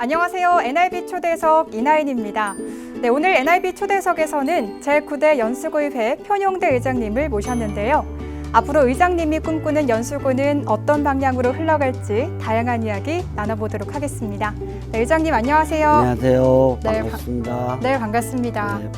안녕하세요. NIB 초대석 이나인입니다. 네, 오늘 NIB 초대석에서는 제9대 연수구의회 편용대 의장님을 모셨는데요. 앞으로 의장님이 꿈꾸는 연수구는 어떤 방향으로 흘러갈지 다양한 이야기 나눠보도록 하겠습니다. 네, 의장님 안녕하세요. 안녕하세요. 네, 반갑습니다. 네, 반갑습니다. 네.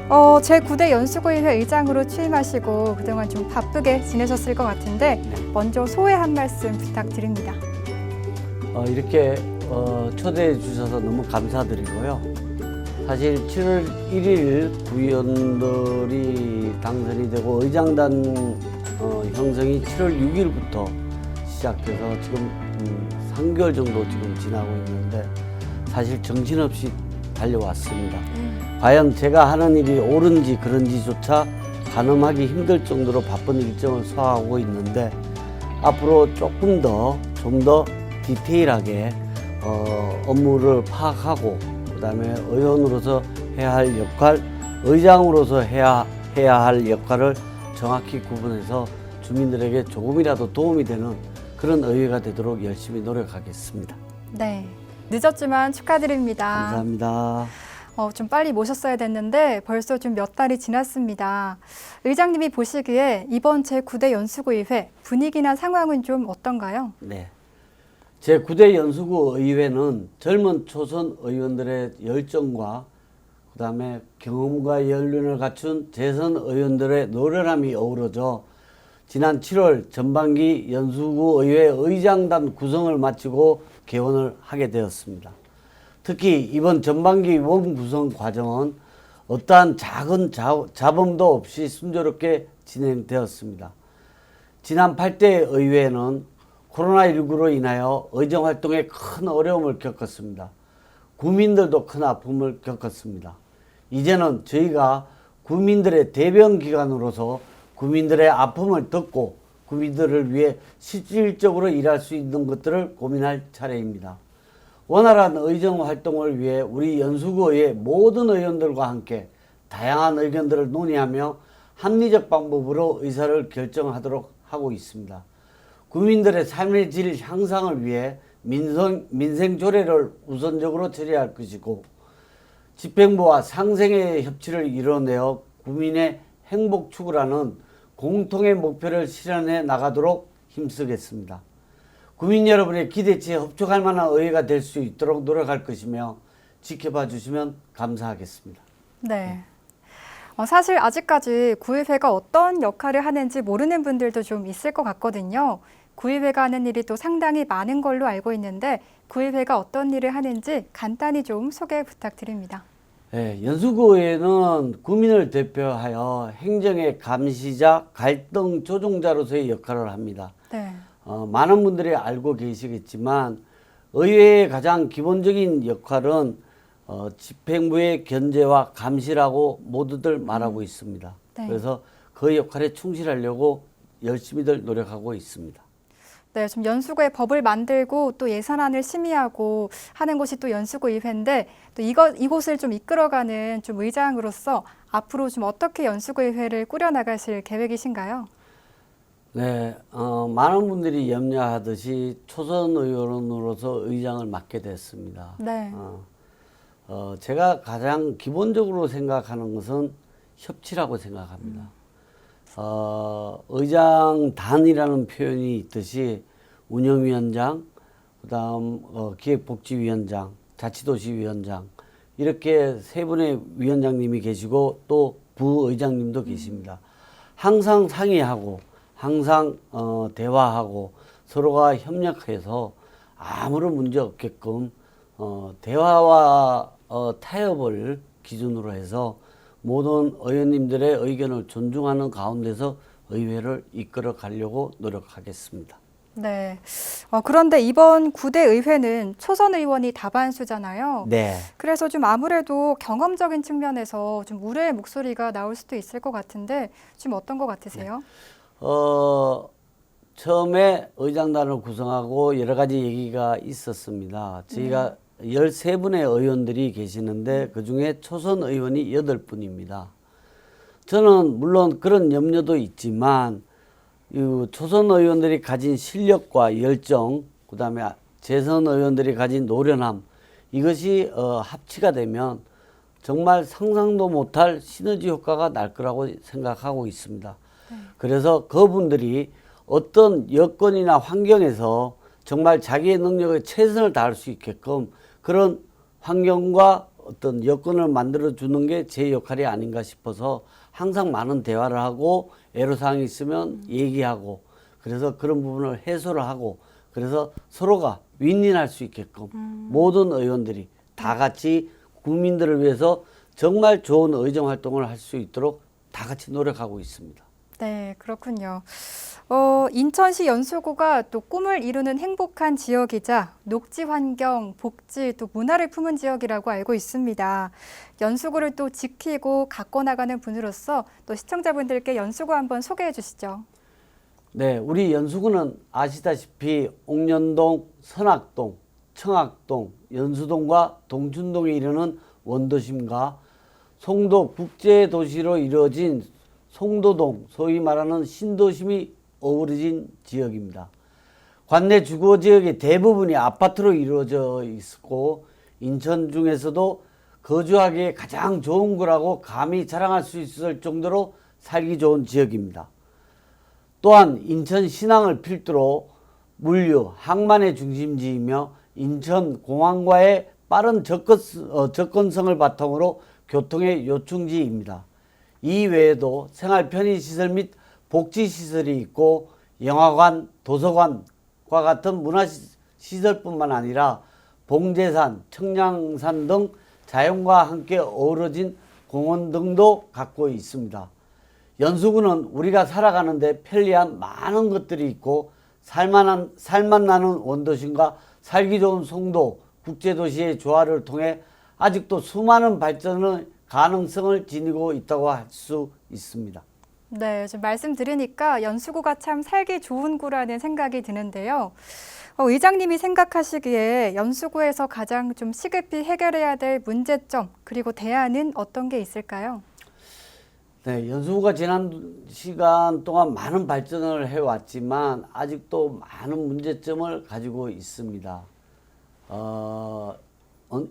제9대 연수구의회 의장으로 취임하시고 그동안 좀 바쁘게 지내셨을 것 같은데 먼저 소회 한 말씀 부탁드립니다. 이렇게 초대해 주셔서 너무 감사드리고요. 사실 7월 1일 구의원들이 당선이 되고 의장단 형성이 7월 6일부터 시작돼서 지금 3개월 정도 지금 지나고 있는데 사실 정신없이 달려왔습니다. 과연 제가 하는 일이 옳은지 그런지조차 가늠하기 힘들 정도로 바쁜 일정을 소화하고 있는데 앞으로 조금 더 좀 더 디테일하게 업무를 파악하고 그다음에 의원으로서 해야 할 역할, 의장으로서 해야 할 역할을 정확히 구분해서 주민들에게 조금이라도 도움이 되는 그런 의회가 되도록 열심히 노력하겠습니다. 네, 늦었지만 축하드립니다. 감사합니다. 좀 빨리 모셨어야 됐는데 벌써 좀 몇 달이 지났습니다. 의장님이 보시기에 이번 제9대 연수구의회 분위기나 상황은 좀 어떤가요? 네. 제9대 연수구 의회는 젊은 초선 의원들의 열정과 그다음에 경험과 연륜을 갖춘 재선 의원들의 노련함이 어우러져 지난 7월 전반기 연수구 의회 의장단 구성을 마치고 개원을 하게 되었습니다. 특히 이번 전반기 원 구성 과정은 어떠한 작은 잡음도 없이 순조롭게 진행되었습니다. 지난 8대 의회는 코로나19로 인하여 의정활동에 큰 어려움을 겪었습니다. 구민들도 큰 아픔을 겪었습니다. 이제는 저희가 구민들의 대변기관으로서 구민들의 아픔을 듣고 구민들을 위해 실질적으로 일할 수 있는 것들을 고민할 차례입니다. 원활한 의정활동을 위해 우리 연수구의 모든 의원들과 함께 다양한 의견들을 논의하며 합리적 방법으로 의사를 결정하도록 하고 있습니다. 국민들의 삶의 질 향상을 위해 민생 조례를 우선적으로 처리할 것이고 집행부와 상생의 협치를 이뤄내어 국민의 행복 추구라는 공통의 목표를 실현해 나가도록 힘쓰겠습니다. 국민 여러분의 기대치에 흡족할 만한 의회가 될 수 있도록 노력할 것이며 지켜봐 주시면 감사하겠습니다. 네. 사실 아직까지 구의회가 어떤 역할을 하는지 모르는 분들도 좀 있을 것 같거든요. 구의회가 하는 일이 또 상당히 많은 걸로 알고 있는데 구의회가 어떤 일을 하는지 간단히 좀 소개 부탁드립니다. 네, 연수구의회는 구민을 대표하여 행정의 감시자, 갈등 조정자로서의 역할을 합니다. 네. 많은 분들이 알고 계시겠지만 의회의 가장 기본적인 역할은 집행부의 견제와 감시라고 모두들 말하고 있습니다. 네. 그래서 그 역할에 충실하려고 열심히들 노력하고 있습니다. 네, 좀 연수구의 법을 만들고 또 예산안을 심의하고 하는 곳이 또 연수구의회인데 또 이곳을 좀 이끌어가는 좀 의장으로서 앞으로 좀 어떻게 연수구의회를 꾸려나가실 계획이신가요? 네, 많은 분들이 염려하듯이 초선 의원으로서 의장을 맡게 됐습니다. 네. 제가 가장 기본적으로 생각하는 것은 협치라고 생각합니다. 의장단이라는 표현이 있듯이 운영위원장, 그다음 기획복지위원장, 자치도시위원장 이렇게 세 분의 위원장님이 계시고 또 부의장님도 계십니다. 항상 상의하고 항상 대화하고 서로가 협력해서 아무런 문제 없게끔 대화와 타협을 기준으로 해서 모든 의원님들의 의견을 존중하는 가운데서 의회를 이끌어 가려고 노력하겠습니다. 네. 그런데 이번 9대 의회는 초선 의원이 다반수잖아요. 네. 그래서 좀 아무래도 경험적인 측면에서 좀 우려의 목소리가 나올 수도 있을 것 같은데 좀 어떤 것 같으세요? 처음에 의장단을 구성하고 여러 가지 얘기가 있었습니다. 저희가 13분의 의원들이 계시는데 그중에 초선 의원이 8분입니다. 저는 물론 그런 염려도 있지만 초선 의원들이 가진 실력과 열정, 그다음에 재선 의원들이 가진 노련함 이것이 합치가 되면 정말 상상도 못할 시너지 효과가 날 거라고 생각하고 있습니다. 그래서 그분들이 어떤 여건이나 환경에서 정말 자기의 능력에 최선을 다할 수 있게끔 그런 환경과 어떤 여건을 만들어 주는 게 제 역할이 아닌가 싶어서 항상 많은 대화를 하고 애로사항이 있으면 얘기하고 그래서 그런 부분을 해소를 하고 그래서 서로가 윈윈할 수 있게끔 모든 의원들이 다 같이 국민들을 위해서 정말 좋은 의정 활동을 할 수 있도록 다 같이 노력하고 있습니다. 네, 그렇군요. 인천시 연수구가 또 꿈을 이루는 행복한 지역이자 녹지 환경, 복지, 또 문화를 품은 지역이라고 알고 있습니다. 연수구를 또 지키고 가꿔 나가는 분으로서 또 시청자분들께 연수구 한번 소개해 주시죠. 네, 우리 연수구는 아시다시피 옥년동, 선악동, 청학동, 연수동과 동춘동에 이르는 원도심과 송도 국제도시로 이루어진 송도동, 소위 말하는 신도심이 어우러진 지역입니다. 관내 주거 지역의 대부분이 아파트로 이루어져 있고 인천 중에서도 거주하기에 가장 좋은 구라고 감히 자랑할 수 있을 정도로 살기 좋은 지역입니다. 또한 인천 신항을 필두로 물류, 항만의 중심지이며 인천 공항과의 빠른 접근성을 바탕으로 교통의 요충지입니다. 이 외에도 생활 편의시설 및 복지시설이 있고 영화관, 도서관과 같은 문화시설뿐만 아니라 봉제산, 청량산 등 자연과 함께 어우러진 공원 등도 갖고 있습니다. 연수구는 우리가 살아가는데 편리한 많은 것들이 있고 살만나는 원도심과 살기 좋은 송도, 국제도시의 조화를 통해 아직도 수많은 발전의 가능성을 지니고 있다고 할 수 있습니다. 네, 좀 말씀 들으니까 연수구가 참 살기 좋은 구라는 생각이 드는데요. 의장님이 생각하시기에 연수구에서 가장 좀 시급히 해결해야 될 문제점 그리고 대안은 어떤 게 있을까요? 네, 연수구가 지난 시간 동안 많은 발전을 해왔지만 아직도 많은 문제점을 가지고 있습니다.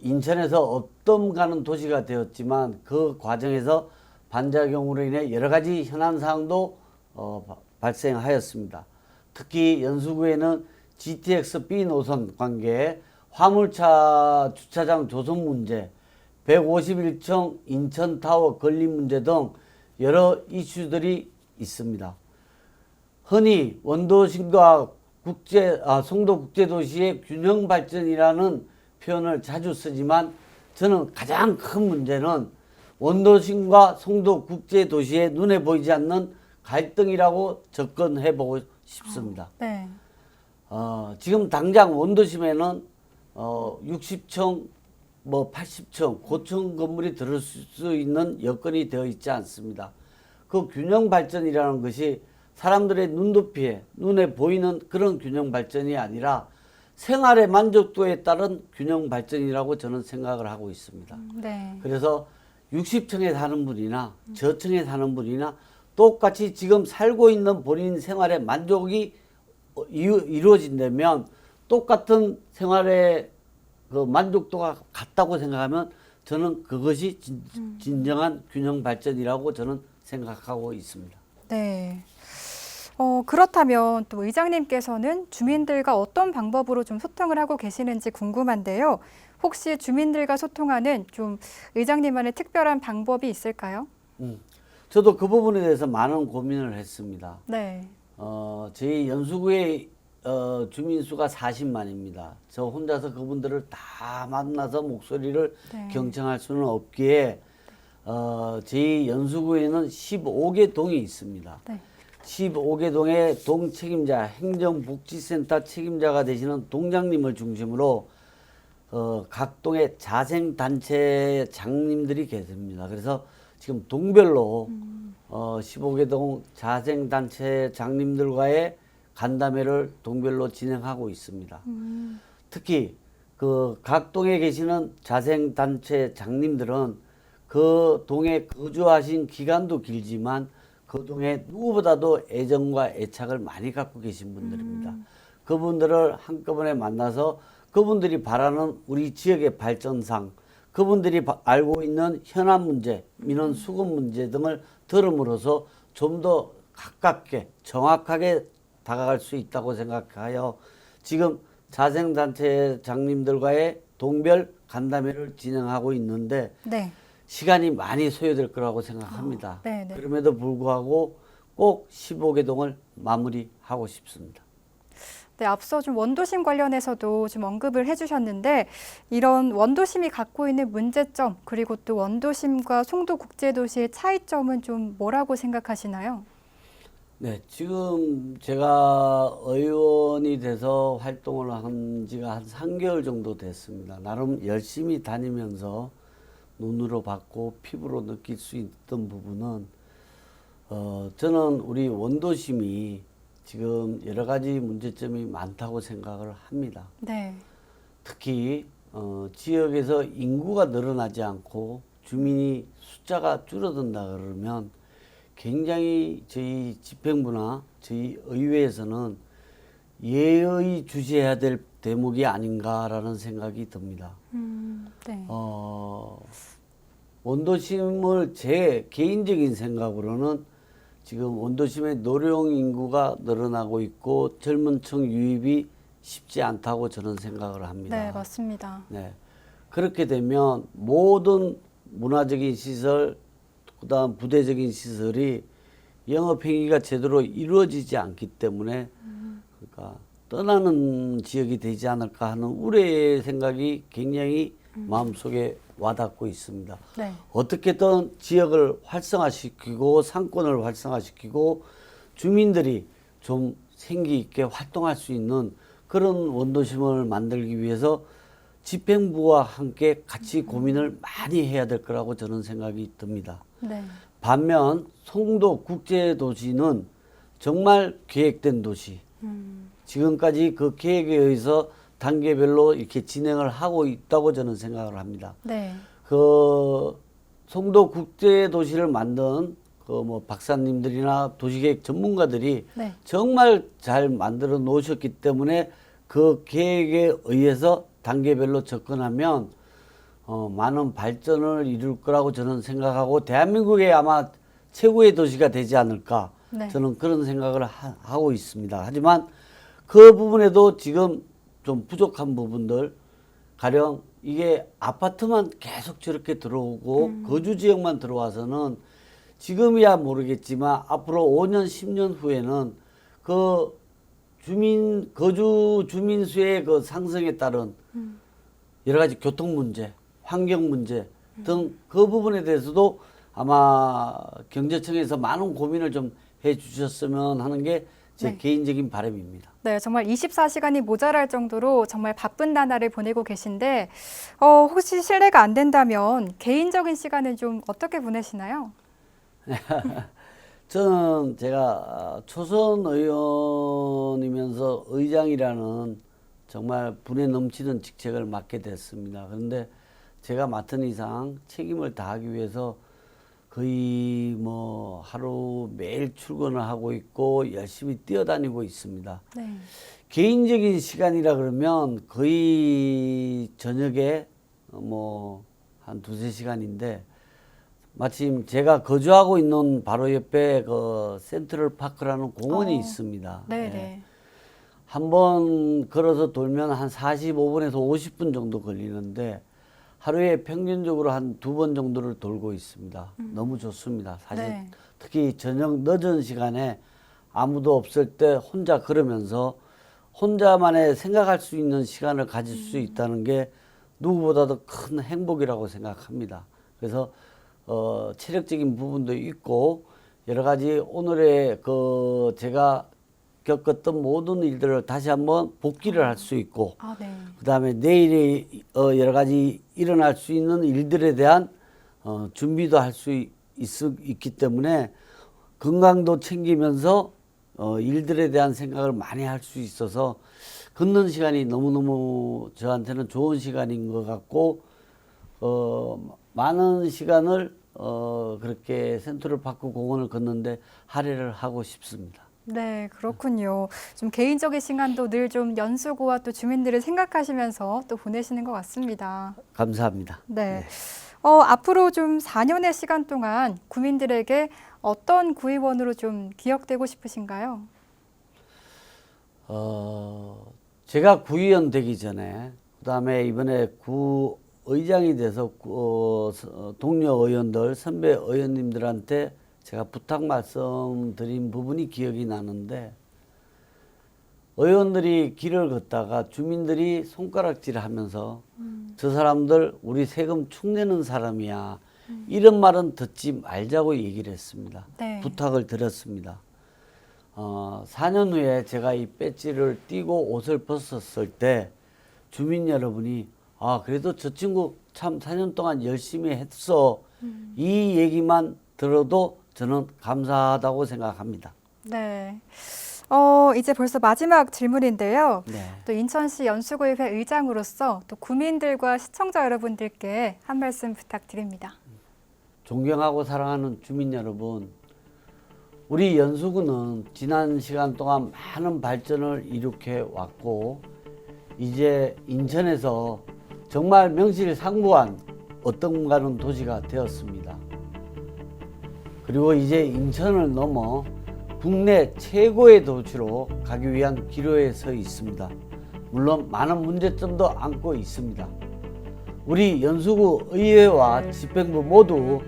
인천에서 없던 가는 도시가 되었지만 그 과정에서 반작용으로 인해 여러 가지 현안 사항도 발생하였습니다. 특히 연수구에는 GTX B 노선 관계, 화물차 주차장 조성 문제, 151층 인천타워 건립 문제 등 여러 이슈들이 있습니다. 흔히 원도심과 송도 국제도시의 균형 발전이라는 표현을 자주 쓰지만 저는 가장 큰 문제는 원도심과 송도 국제도시의 눈에 보이지 않는 갈등이라고 접근해 보고 싶습니다. 네. 지금 당장 원도심에는 60층, 80층, 고층 건물이 들을 수 있는 여건이 되어 있지 않습니다. 그 균형 발전이라는 것이 사람들의 눈높이에 눈에 보이는 그런 균형 발전이 아니라 생활의 만족도에 따른 균형 발전이라고 저는 생각을 하고 있습니다. 네. 그래서 60층에 사는 분이나 저층에 사는 분이나 똑같이 지금 살고 있는 본인 생활의 만족이 이루어진다면 똑같은 생활의 그 만족도가 같다고 생각하면 저는 그것이 진정한 균형 발전이라고 저는 생각하고 있습니다. 네. 그렇다면 또 의장님께서는 주민들과 어떤 방법으로 좀 소통을 하고 계시는지 궁금한데요. 혹시 주민들과 소통하는 좀 의장님만의 특별한 방법이 있을까요? 저도 그 부분에 대해서 많은 고민을 했습니다. 네. 저희 연수구의 주민 수가 40만입니다. 저 혼자서 그분들을 다 만나서 목소리를 네. 경청할 수는 없기에 저희 연수구에는 15개 동이 있습니다. 네. 15개 동의 동 책임자, 행정복지센터 책임자가 되시는 동장님을 중심으로 각 동의 자생단체 장님들이 계십니다. 그래서 지금 동별로 15개 동 자생단체 장님들과의 간담회를 동별로 진행하고 있습니다. 특히 그 각 동에 계시는 자생단체 장님들은 그 동에 거주하신 기간도 길지만 그 동에 누구보다도 애정과 애착을 많이 갖고 계신 분들입니다. 그분들을 한꺼번에 만나서 그분들이 바라는 우리 지역의 발전상, 그분들이 알고 있는 현안 문제, 민원 수급 문제 등을 들음으로써 좀 더 가깝게 정확하게 다가갈 수 있다고 생각하여 지금 자생단체장님들과의 동별 간담회를 진행하고 있는데 네. 시간이 많이 소요될 거라고 생각합니다. 네, 네. 그럼에도 불구하고 꼭 15개동을 마무리하고 싶습니다. 네, 앞서 좀 원도심 관련해서도 좀 언급을 해주셨는데 이런 원도심이 갖고 있는 문제점 그리고 또 원도심과 송도국제도시의 차이점은 좀 뭐라고 생각하시나요? 네, 지금 제가 의원이 돼서 활동을 한 지가 한 3개월 정도 됐습니다. 나름 열심히 다니면서 눈으로 봤고 피부로 느낄 수 있던 부분은 저는 우리 원도심이 지금 여러 가지 문제점이 많다고 생각을 합니다. 네. 특히 지역에서 인구가 늘어나지 않고 주민이 숫자가 줄어든다 그러면 굉장히 저희 집행부나 저희 의회에서는 예의 주시해야 될 대목이 아닌가라는 생각이 듭니다. 네. 원도심을 제 개인적인 생각으로는 지금 원도심의 노령 인구가 늘어나고 있고 젊은 층 유입이 쉽지 않다고 저는 생각을 합니다. 네, 맞습니다. 네. 그렇게 되면 모든 문화적인 시설, 그다음 부대적인 시설이 영업행위가 제대로 이루어지지 않기 때문에 그러니까 떠나는 지역이 되지 않을까 하는 우려의 생각이 굉장히 마음속에 와닿고 있습니다. 네. 어떻게든 지역을 활성화시키고 상권을 활성화시키고 주민들이 좀 생기 있게 활동할 수 있는 그런 원도심을 만들기 위해서 집행부와 함께 같이 고민을 많이 해야 될 거라고 저는 생각이 듭니다. 네. 반면 송도 국제도시는 정말 계획된 도시. 지금까지 그 계획에 의해서 단계별로 이렇게 진행을 하고 있다고 저는 생각을 합니다. 네. 그 송도 국제도시를 만든 그 뭐 박사님들이나 도시계획 전문가들이 네. 정말 잘 만들어 놓으셨기 때문에 그 계획에 의해서 단계별로 접근하면 많은 발전을 이룰 거라고 저는 생각하고 대한민국의 아마 최고의 도시가 되지 않을까 네. 저는 그런 생각을 하고 있습니다. 하지만 그 부분에도 지금 좀 부족한 부분들 가령 이게 아파트만 계속 저렇게 들어오고 거주 지역만 들어와서는 지금이야 모르겠지만 앞으로 5년, 10년 후에는 그 거주 주민 수의 그 상승에 따른 여러 가지 교통 문제, 환경 문제 등 그 부분에 대해서도 아마 경제청에서 많은 고민을 좀 해 주셨으면 하는 게 제 네. 개인적인 바람입니다. 네, 정말 24시간이 모자랄 정도로 정말 바쁜 나날을 보내고 계신데 혹시 실례가 안 된다면 개인적인 시간은 좀 어떻게 보내시나요? 저는 제가 초선 의원이면서 의장이라는 정말 분에 넘치는 직책을 맡게 됐습니다. 그런데 제가 맡은 이상 책임을 다하기 위해서 거의 뭐 하루 매일 출근을 하고 있고 열심히 뛰어다니고 있습니다. 네. 개인적인 시간이라 그러면 거의 저녁에 뭐 한 두세 시간인데 마침 제가 거주하고 있는 바로 옆에 그 센트럴 파크라는 공원이 있습니다. 네, 예. 네. 한번 걸어서 돌면 한 45분에서 50분 정도 걸리는데 하루에 평균적으로 한 2번 정도를 돌고 있습니다. 너무 좋습니다. 사실 네. 특히 저녁 늦은 시간에 아무도 없을 때 혼자 걸으면서 혼자만의 생각할 수 있는 시간을 가질 수 있다는 게 누구보다도 큰 행복이라고 생각합니다. 그래서 체력적인 부분도 있고 여러 가지 오늘의 그 제가 겪었던 모든 일들을 다시 한번 복기를 할 수 있고 아, 네. 그다음에 내일에 여러 가지 일어날 수 있는 일들에 대한 준비도 할 수 있기 때문에 건강도 챙기면서 일들에 대한 생각을 많이 할 수 있어서 걷는 시간이 너무너무 저한테는 좋은 시간인 것 같고 많은 시간을 그렇게 센트럴 파크 공원을 걷는데 할애를 하고 싶습니다. 네, 그렇군요. 좀 개인적인 시간도 늘 좀 연수구와 또 주민들을 생각하시면서 또 보내시는 것 같습니다. 감사합니다. 네. 앞으로 좀 4년의 시간 동안 구민들에게 어떤 구의원으로 좀 기억되고 싶으신가요? 제가 구의원 되기 전에, 그다음에 이번에 구의장이 돼서 동료 의원들, 선배 의원님들한테 제가 부탁 말씀드린 부분이 기억이 나는데, 의원들이 길을 걷다가 주민들이 손가락질 하면서 저 사람들 우리 세금 축내는 사람이야, 이런 말은 듣지 말자고 얘기를 했습니다. 네. 부탁을 드렸습니다. 4년 후에 제가 이 배지를 띄고 옷을 벗었을 때 주민 여러분이 그래도 저 친구 참 4년 동안 열심히 했어, 이 얘기만 들어도 저는 감사하다고 생각합니다. 네. 이제 벌써 마지막 질문인데요. 네. 또 인천시 연수구의회 의장으로서 또 구민들과 시청자 여러분들께 한 말씀 부탁드립니다. 존경하고 사랑하는 주민 여러분, 우리 연수구는 지난 시간 동안 많은 발전을 이룩해 왔고, 이제 인천에서 정말 명실상부한 어떤가는 도시가 되었습니다. 그리고 이제 인천을 넘어 국내 최고의 도시로 가기 위한 기로에 서 있습니다. 물론 많은 문제점도 안고 있습니다. 우리 연수구 의회와 집행부 모두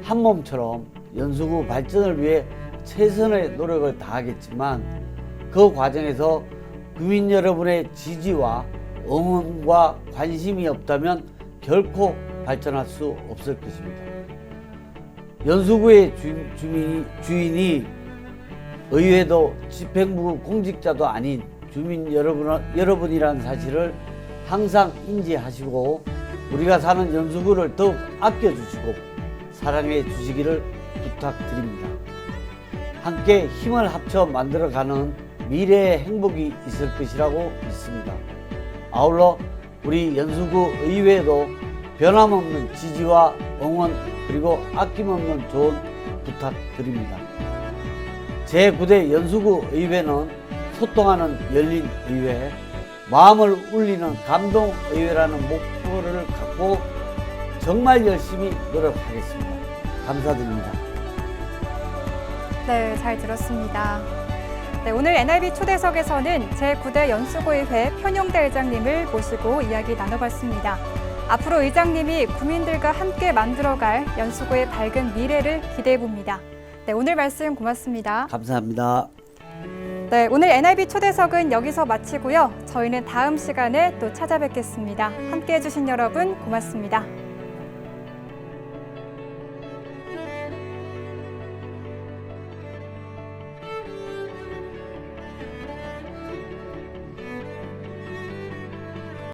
한 몸처럼 연수구 발전을 위해 최선의 노력을 다하겠지만, 그 과정에서 구민 여러분의 지지와 응원과 관심이 없다면 결코 발전할 수 없을 것입니다. 연수구의 주인이 의회도 집행부 공직자도 아닌 주민 여러분이라는 사실을 항상 인지하시고, 우리가 사는 연수구를 더욱 아껴주시고 사랑해 주시기를 부탁드립니다. 함께 힘을 합쳐 만들어가는 미래의 행복이 있을 것이라고 믿습니다. 아울러 우리 연수구 의회도 변함없는 지지와 응원, 그리고 아낌없는 조언 부탁드립니다. 제9대 연수구 의회는 소통하는 열린 의회, 마음을 울리는 감동 의회라는 목표를 갖고 정말 열심히 노력하겠습니다. 감사드립니다. 네, 잘 들었습니다. 네, 오늘 NIB 초대석에서는 제9대 연수구의회 편용대 의장님을 모시고 이야기 나눠봤습니다. 앞으로 의장님이 구민들과 함께 만들어갈 연수구의 밝은 미래를 기대해봅니다. 네, 오늘 말씀 고맙습니다. 감사합니다. 네, 오늘 NIB 초대석은 여기서 마치고요. 저희는 다음 시간에 또 찾아뵙겠습니다. 함께해 주신 여러분 고맙습니다.